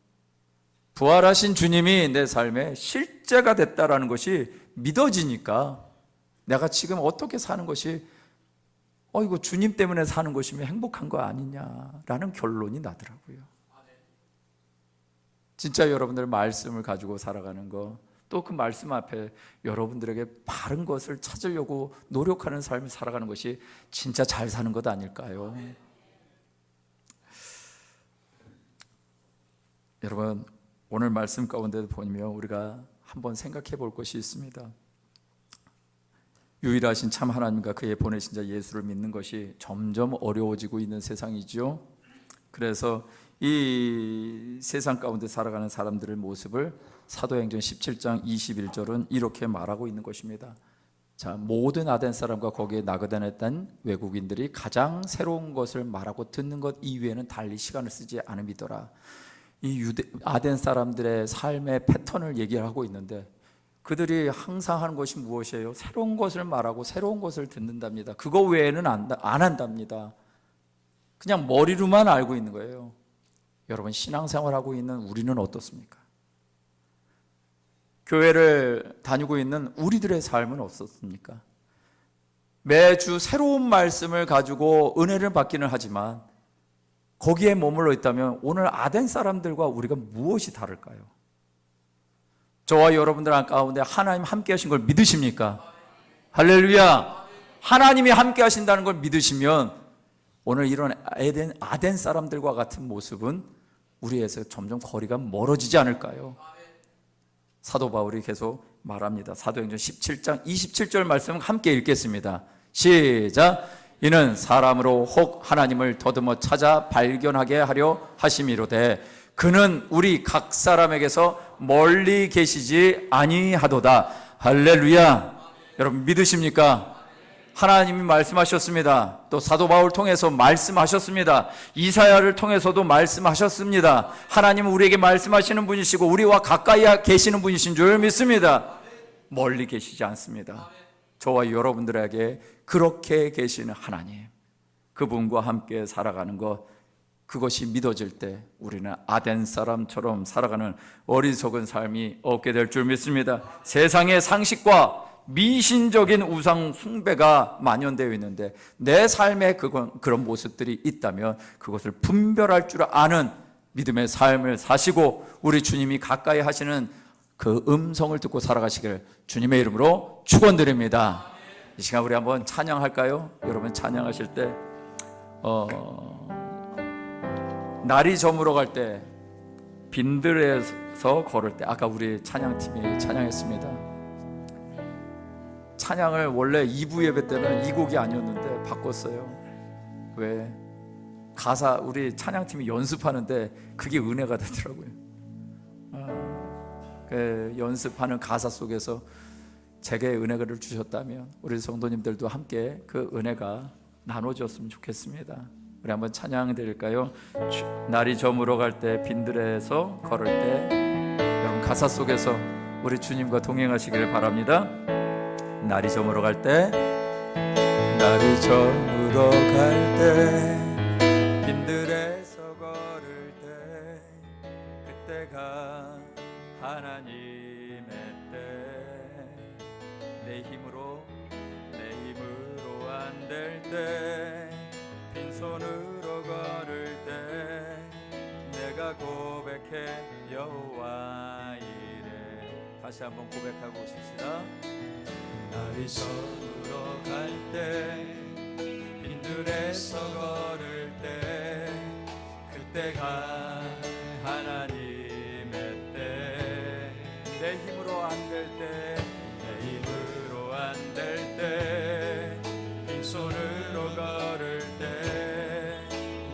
부활하신 주님이 내 삶의 실제가 됐다라는 것이 믿어지니까 내가 지금 어떻게 사는 것이 이거 주님 때문에 사는 것이면 행복한 거 아니냐라는 결론이 나더라고요. 진짜 여러분들 말씀을 가지고 살아가는 거, 또 그 말씀 앞에 여러분들에게 바른 것을 찾으려고 노력하는 삶을 살아가는 것이 진짜 잘 사는 것 아닐까요? 여러분, 오늘 말씀 가운데 보면 우리가 한번 생각해 볼 것이 있습니다. 유일하신 참 하나님과 그의 보내신 자 예수를 믿는 것이 점점 어려워지고 있는 세상이죠. 그래서 이 세상 가운데 살아가는 사람들의 모습을 사도행전 17장 21절은 이렇게 말하고 있는 것입니다. 자, 모든 아덴 사람과 거기에 나그네했던 외국인들이 가장 새로운 것을 말하고 듣는 것 이외에는 달리 시간을 쓰지 않음이더라. 이 아덴 사람들의 삶의 패턴을 얘기하고 있는데, 그들이 항상 하는 것이 무엇이에요? 새로운 것을 말하고 새로운 것을 듣는답니다. 그거 외에는 안 한답니다. 그냥 머리로만 알고 있는 거예요. 여러분, 신앙생활하고 있는 우리는 어떻습니까? 교회를 다니고 있는 우리들의 삶은 어떻습니까? 매주 새로운 말씀을 가지고 은혜를 받기는 하지만 거기에 머물러 있다면 오늘 아덴 사람들과 우리가 무엇이 다를까요? 저와 여러분들 가운데 하나님 함께 하신 걸 믿으십니까? 할렐루야! 하나님이 함께 하신다는 걸 믿으시면 오늘 이런 아덴 사람들과 같은 모습은 우리에서 점점 거리가 멀어지지 않을까요? 사도 바울이 계속 말합니다. 사도행전 17장 27절 말씀 함께 읽겠습니다. 시작! 이는 사람으로 혹 하나님을 더듬어 찾아 발견하게 하려 하심이로되 그는 우리 각 사람에게서 멀리 계시지 아니하도다. 할렐루야! 여러분 믿으십니까? 하나님이 말씀하셨습니다. 또 사도 바울 통해서 말씀하셨습니다. 이사야를 통해서도 말씀하셨습니다. 하나님은 우리에게 말씀하시는 분이시고 우리와 가까이 계시는 분이신 줄 믿습니다. 멀리 계시지 않습니다. 저와 여러분들에게 그렇게 계시는 하나님, 그분과 함께 살아가는 것, 그것이 믿어질 때 우리는 아덴 사람처럼 살아가는 어리석은 삶이 없게 될 줄 믿습니다. 세상의 상식과 미신적인 우상 숭배가 만연되어 있는데 내 삶에 그런 모습들이 있다면 그것을 분별할 줄 아는 믿음의 삶을 사시고 우리 주님이 가까이 하시는 그 음성을 듣고 살아가시길 주님의 이름으로 축원드립니다. 이 시간 우리 한번 찬양할까요? 여러분 찬양하실 때 날이 저물어 갈 때 빈들에서 걸을 때, 아까 우리 찬양팀이 찬양했습니다. 찬양을 원래 2부 예배 때는 이 곡이 아니었는데 바꿨어요. 왜? 가사, 우리 찬양팀이 연습하는데 그게 은혜가 되더라고요. 그 연습하는 가사 속에서 제게 은혜를 주셨다면 우리 성도님들도 함께 그 은혜가 나눠졌으면 좋겠습니다. 우리 한번 찬양 드릴까요? 날이 저물어 갈 때 빈들에서 걸을 때, 여러분 가사 속에서 우리 주님과 동행하시기를 바랍니다. 날이 저물어 갈 때, 날이 저물어 갈 때, 빈들에서 걸을 때, 그때가 하나님의 때, 내 힘으로 안 될 때, 빈손으로 걸을 때, 내가 고백해 여호와 다시 한번 고백하고 오십시다. 날이 서늘어 갈 때, 빈들에서 걸을 때, 그때가 하나님의 때. 내 힘으로 안 될 때, 내 힘으로 안 될 때, 빈손으로 걸을 때,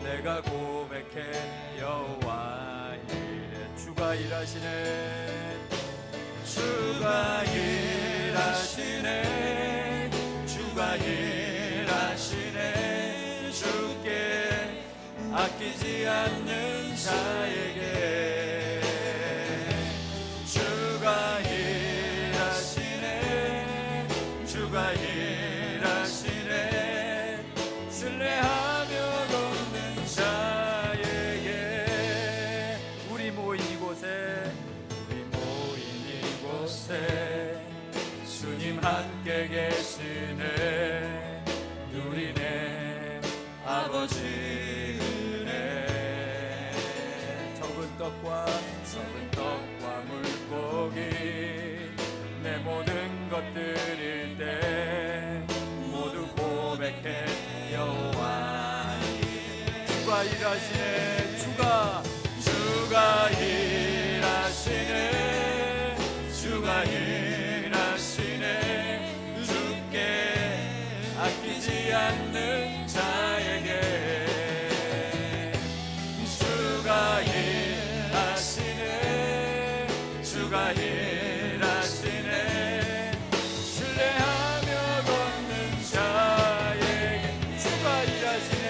내가 고백해 여호와 이래. 주가 일하시네, 주가 일하시네, 주가 일하시네. 주께 아끼지 않는 자에게 주가 일하시네, 주가 일하시네. 신뢰하며 걷는 자에게. 우리 모인 이곳에, 우리 모인 이곳에 주님 함께 계시네. 누리네 아버지 은혜. 적은 떡과 물고기, 내 모든 것 드릴 때 모두 고백해 여호와. 주가 일하시네, 주가 일하시네, 주가 일하시네. 주께 아끼지 않는 자에게 주가 일하시네, 주가 일하시네. 신뢰하며 걷는 자에게 주가 일하시네,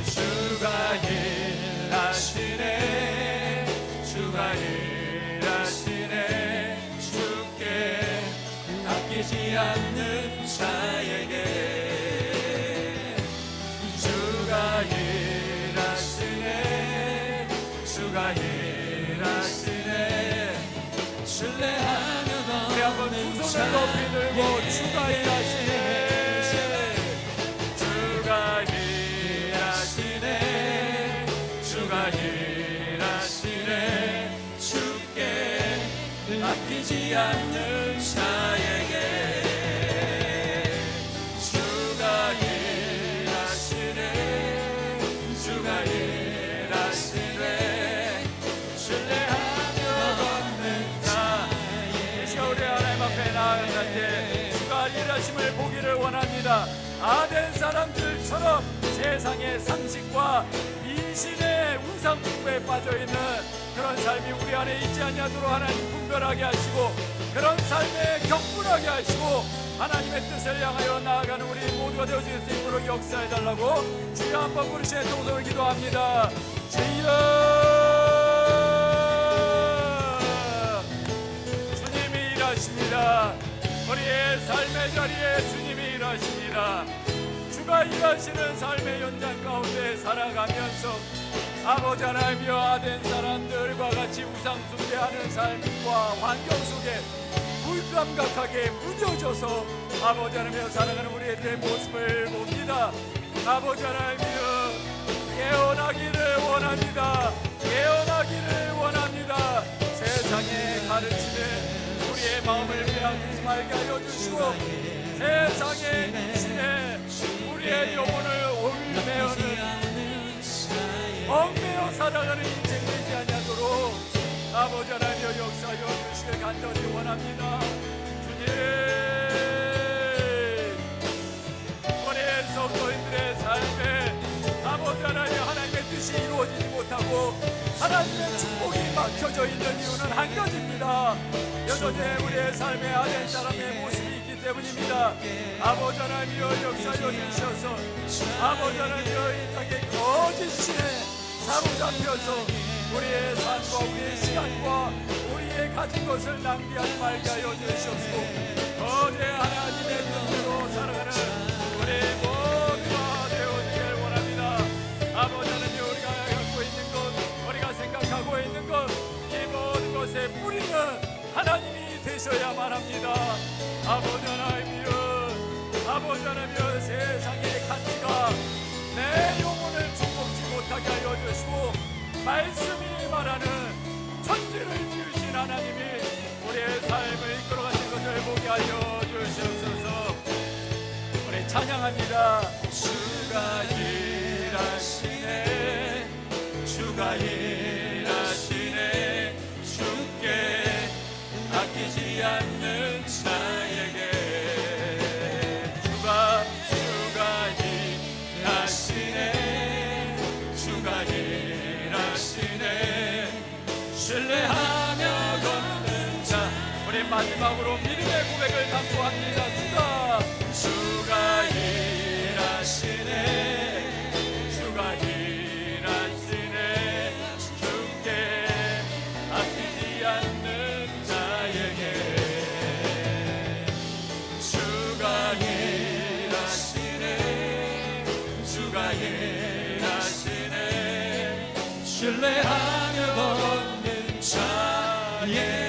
주가 일하시네, 주가 일하시네. 주께 아끼지 않는 자에게 주가 일하시네, 주가 일하시네. 신뢰하며 우리 한번 두 손을 높이 들고 주가 일하시네, 주가 일하시네, 주가 일하시네. 주께 아끼지 않는 자에게 주가 일하시네, 주가 일하시네. 신뢰하며 걷는 자. 이 시간에 하나님 앞에 나아갈 때 주가 일하심을 보기를 원합니다. 아덴 사람들처럼 세상의 상식과 미신의 우상 숭배에 빠져있는 그런 삶이 우리 안에 있지 않냐도록 하나님 분별하게 하시고, 그런 삶에 격분하게 하시고, 하나님의 뜻을 향하여 나아가는 우리 모두가 되어질 수 있도록 역사해달라고 주여 한번 부르시는 동성을 기도합니다. 주여, 주님이 일하십니다. 우리의 삶의 자리에 주님이 일하십니다. 주가 일하시는 삶의 현장 가운데 살아가면서 아버지 하나님이여, 아덴 사람들과 같이 우상 숭배하는 삶과 환경 속에 불감각하게 무뎌져서 아버지 하나님이여 살아가는 우리의 모습을 봅니다. 아버지 하나님이여, 깨어나기를 원합니다. 깨어나기를 원합니다. 세상에 가르치는 우리의 마음을 빼앗기지 말게 하여 주시고, 세상의 미신에 우리의 영혼을 얽매어는 얽매여 살아가는 인생 되지 않도록 아버지 하나님여 역사하여 주시길 간절히 원합니다. 주님, 우리의 성도인들의 삶에 아버지 하나님의 뜻이 이루어지지 못하고 하나님의 축복이 막혀져 있는 이유는 한 가지입니다. 여전히 우리의 삶에 아덴 사람의 모습이 있기 때문입니다. 아버지 하나님이여 역사하여 주셔서 아버지 하나님이여 이 땅에 거짓신에 사로잡혀서 우리의 삶과 우리의 시간과 우리의 가진 것을 낭비하지 말게 하여 주시옵시고, 거제 하나님의 뜻대로 살아가는 우리 모두가 되어지길 원합니다. 아버지 하나님, 우리가 갖고 있는 것, 우리가 생각하고 있는 것, 이 모든 것의 뿌리는 하나님이 되셔야만 합니다. 아버지 하나님이여 세상의 가치가 내 영혼을 축복지 못하게 하여 주시고, 말씀이 말하는 천지를 지으신 하나님이 우리의 삶을 이끌어가신 것을 보게 하여 주시옵소서. 우리 찬양합니다. 주가 일하시네, 주가 일하시네, 주께 아끼지 않는 자에게 주가 일하시네, 주가 일하시네, 신뢰하며 걷는 자. 우리 마지막으로 믿음의 고백을 담고합니다. 주가 일하시네, 주가 일하시네, 주께 아끼지 않는 자에게 주가 일하시네, 주가 일하시네, 신뢰하며 걷는 자에게